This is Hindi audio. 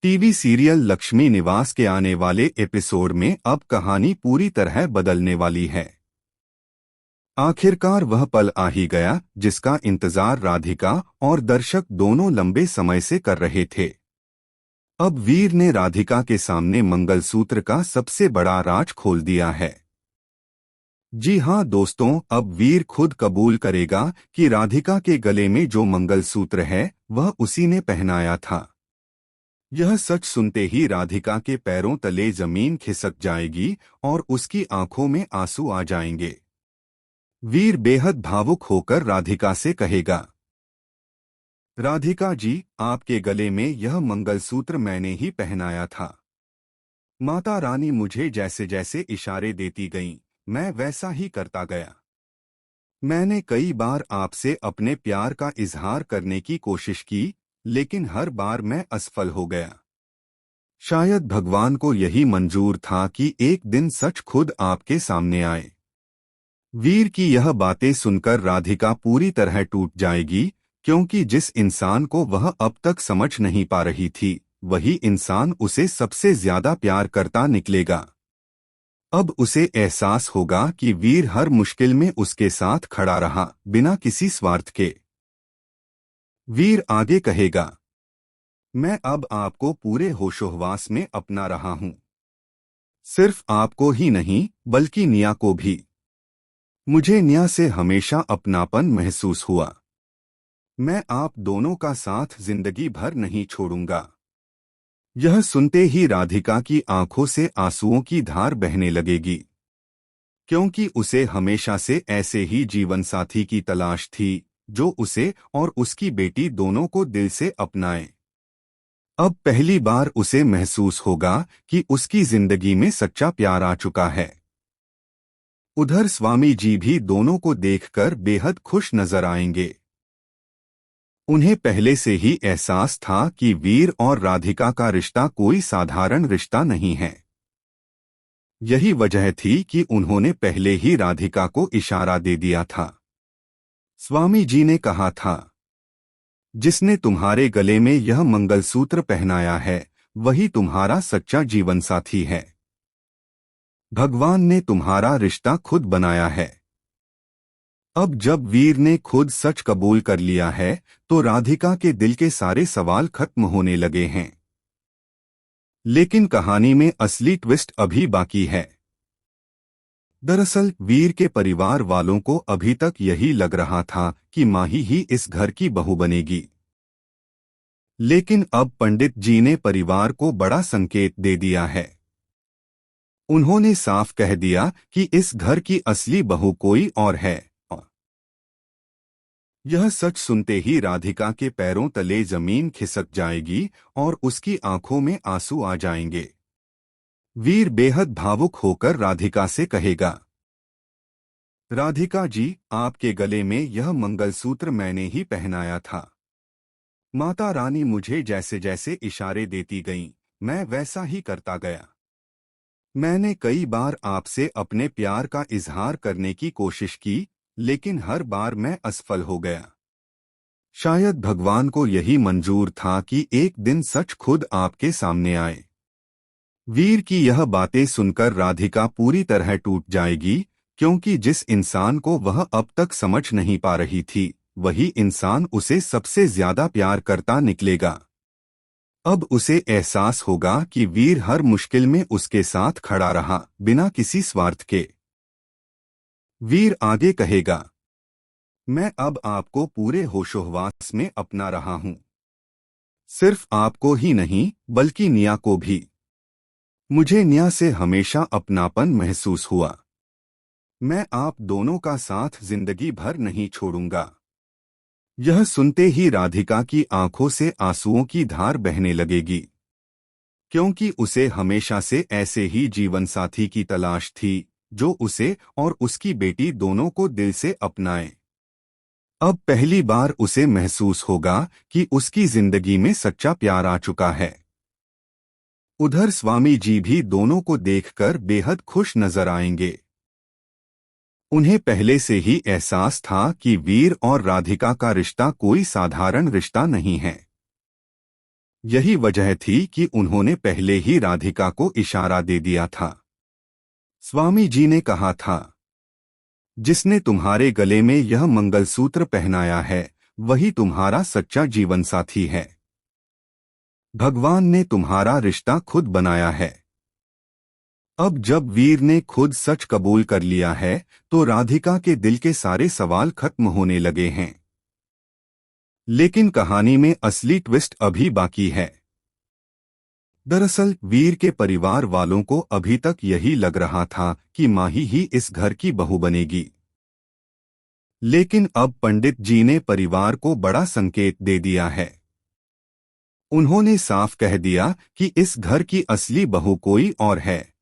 टीवी सीरियल लक्ष्मी निवास के आने वाले एपिसोड में अब कहानी पूरी तरह बदलने वाली है। आखिरकार वह पल आ ही गया जिसका इंतजार राधिका और दर्शक दोनों लंबे समय से कर रहे थे। अब वीर ने राधिका के सामने मंगलसूत्र का सबसे बड़ा राज खोल दिया है। जी हां दोस्तों, अब वीर खुद कबूल करेगा कि राधिका के गले में जो मंगलसूत्र है वह उसी ने पहनाया था। यह सच सुनते ही राधिका के पैरों तले जमीन खिसक जाएगी और उसकी आंखों में आंसू आ जाएंगे। वीर बेहद भावुक होकर राधिका से कहेगा, राधिका जी, आपके गले में यह मंगलसूत्र मैंने ही पहनाया था। माता रानी मुझे जैसे जैसे इशारे देती गईं, मैं वैसा ही करता गया। मैंने कई बार आपसे अपने प्यार का इजहार करने की कोशिश की, लेकिन हर बार मैं असफल हो गया। शायद भगवान को यही मंजूर था कि एक दिन सच खुद आपके सामने आए। वीर की यह बातें सुनकर राधिका पूरी तरह टूट जाएगी, क्योंकि जिस इंसान को वह अब तक समझ नहीं पा रही थी, वही इंसान उसे सबसे ज्यादा प्यार करता निकलेगा। अब उसे एहसास होगा कि वीर हर मुश्किल में उसके साथ खड़ा रहा, बिना किसी स्वार्थ के। वीर आगे कहेगा, मैं अब आपको पूरे होशोहवास में अपना रहा हूं। सिर्फ आपको ही नहीं, बल्कि निया को भी। मुझे निया से हमेशा अपनापन महसूस हुआ। मैं आप दोनों का साथ जिंदगी भर नहीं छोड़ूंगा। यह सुनते ही राधिका की आंखों से आंसुओं की धार बहने लगेगी, क्योंकि उसे हमेशा से ऐसे ही जीवनसाथी की तलाश थी जो उसे और उसकी बेटी दोनों को दिल से अपनाए। अब पहली बार उसे महसूस होगा कि उसकी जिंदगी में सच्चा प्यार आ चुका है। उधर स्वामी जी भी दोनों को देखकर बेहद खुश नजर आएंगे। उन्हें पहले से ही एहसास था कि वीर और राधिका का रिश्ता कोई साधारण रिश्ता नहीं है। यही वजह थी कि उन्होंने पहले ही राधिका को इशारा दे दिया था। स्वामी जी ने कहा था, जिसने तुम्हारे गले में यह मंगलसूत्र पहनाया है वही तुम्हारा सच्चा जीवनसाथी है। भगवान ने तुम्हारा रिश्ता खुद बनाया है। अब जब वीर ने खुद सच कबूल कर लिया है, तो राधिका के दिल के सारे सवाल खत्म होने लगे हैं। लेकिन कहानी में असली ट्विस्ट अभी बाकी है। दरअसल वीर के परिवार वालों को अभी तक यही लग रहा था कि माही ही इस घर की बहू बनेगी। लेकिन अब पंडित जी ने परिवार को बड़ा संकेत दे दिया है। उन्होंने साफ कह दिया कि इस घर की असली बहू कोई और है। यह सच सुनते ही राधिका के पैरों तले जमीन खिसक जाएगी और उसकी आंखों में आंसू आ जाएंगे। वीर बेहद भावुक होकर राधिका से कहेगा, राधिका जी, आपके गले में यह मंगलसूत्र मैंने ही पहनाया था। माता रानी मुझे जैसे जैसे इशारे देती गईं, मैं वैसा ही करता गया। मैंने कई बार आपसे अपने प्यार का इजहार करने की कोशिश की, लेकिन हर बार मैं असफल हो गया। शायद भगवान को यही मंजूर था कि एक दिन सच खुद आपके सामने आए। वीर की यह बातें सुनकर राधिका पूरी तरह टूट जाएगी, क्योंकि जिस इंसान को वह अब तक समझ नहीं पा रही थी, वही इंसान उसे सबसे ज्यादा प्यार करता निकलेगा। अब उसे एहसास होगा कि वीर हर मुश्किल में उसके साथ खड़ा रहा, बिना किसी स्वार्थ के। वीर आगे कहेगा, मैं अब आपको पूरे होशोहवास में अपना रहा हूं। सिर्फ आपको ही नहीं, बल्कि निया को भी। मुझे निया से हमेशा अपनापन महसूस हुआ। मैं आप दोनों का साथ जिंदगी भर नहीं छोड़ूंगा। यह सुनते ही राधिका की आंखों से आंसुओं की धार बहने लगेगी, क्योंकि उसे हमेशा से ऐसे ही जीवनसाथी की तलाश थी जो उसे और उसकी बेटी दोनों को दिल से अपनाए। अब पहली बार उसे महसूस होगा कि उसकी जिंदगी में सच्चा प्यार आ चुका है। उधर स्वामी जी भी दोनों को देखकर बेहद खुश नजर आएंगे। उन्हें पहले से ही एहसास था कि वीर और राधिका का रिश्ता कोई साधारण रिश्ता नहीं है। यही वजह थी कि उन्होंने पहले ही राधिका को इशारा दे दिया था। स्वामी जी ने कहा था, जिसने तुम्हारे गले में यह मंगलसूत्र पहनाया है वही तुम्हारा सच्चा जीवन साथी है। भगवान ने तुम्हारा रिश्ता खुद बनाया है। अब जब वीर ने खुद सच कबूल कर लिया है तो राधिका के दिल के सारे सवाल खत्म होने लगे हैं। लेकिन कहानी में असली ट्विस्ट अभी बाकी है। दरअसल वीर के परिवार वालों को अभी तक यही लग रहा था कि माही ही इस घर की बहू बनेगी। लेकिन अब पंडित जी ने परिवार को बड़ा संकेत दे दिया है। उन्होंने साफ कह दिया कि इस घर की असली बहू कोई और है।